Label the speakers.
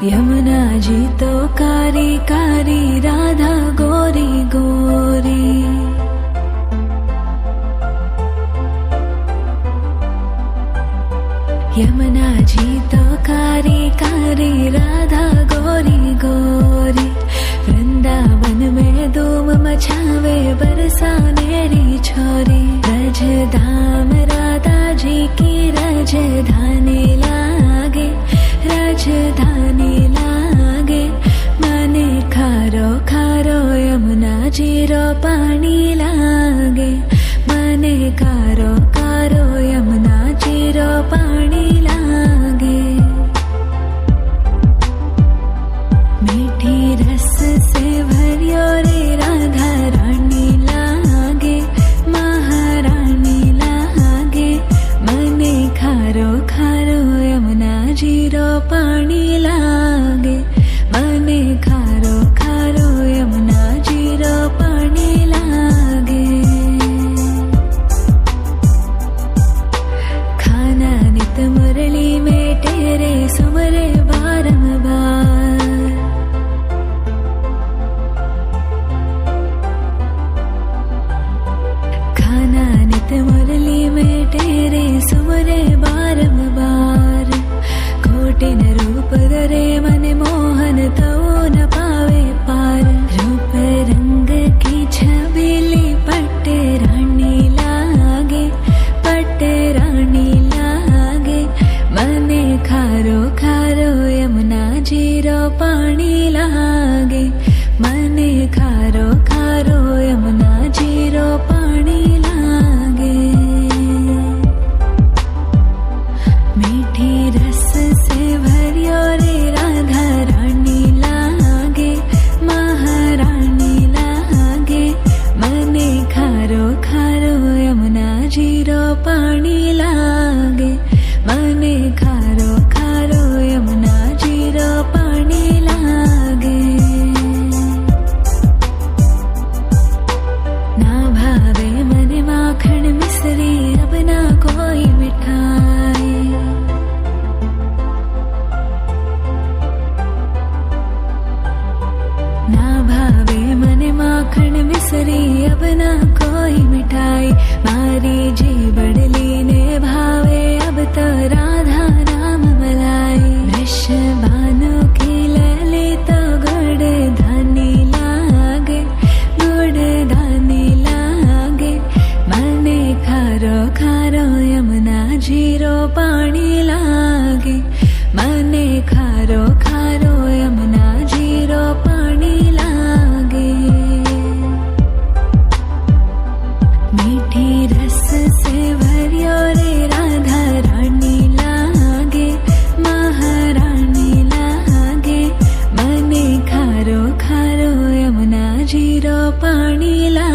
Speaker 1: यमुना जी तो कारी कारी, राधा गोरी गोरी। यमुना जी तो कारी कारी, राधा गोरी गोरी। वृंदावन में धूम मचावे, बरसानेरी छोरी। रज धाम राधा जी की राजधानी लागे, राजधानी लागे। मने खारो खारो यमुना जी रो पानी लागे। मने खारो खारो यमुना जी रो पानी लागे। मीठी रस से भरियो रे राधा रानी लागे, महारानी लागे। मने खारो खारो यमुना जी रो पानी लागे। मने खारो खारो यमुना जी रो पानी लागे। खाना नित मुरली में तेरे सुमरे बारंबार। खाना नित मुरली में तेरे सुमरे बारंबार। कोटिन रूप धरे मन मोहन तो न पावे पार। रूप रंग की छबीली पट्टे रानी लागे, पट्टे रानी लागे। मने खारो खारो यमुना जी रो पानी लागे। मने खारो खारो यमुना जी रो पानी लागे। मीठी रस से भरियो रे राधा रानी लागे, महारानी लागे। मने खारो खारो यमुना जी रो पानी लागे। मने खारो खारो यमुना जी रो पानी लागे। ना भावे मने माखन मिश्री, अब ना कोई मिठाई। ना भावे मने माखन मिश्री, अब ना कोई मिठाई। मारी जी बड़ली ने भावे, अब तो राधा नाम मलाई। वृषभानु की लली तो गुड़ धानी लागे, गुड़ धानी लागे। मने खारो खारो यमुना जी रो पानी लागे। मने खारो खारो यमुना जी रो पानी लागे। मीठी रस से भरियो रे राधा रानी लागे, महारानी लागे। मने खारो खारो यमुना जी रो पानी लागे।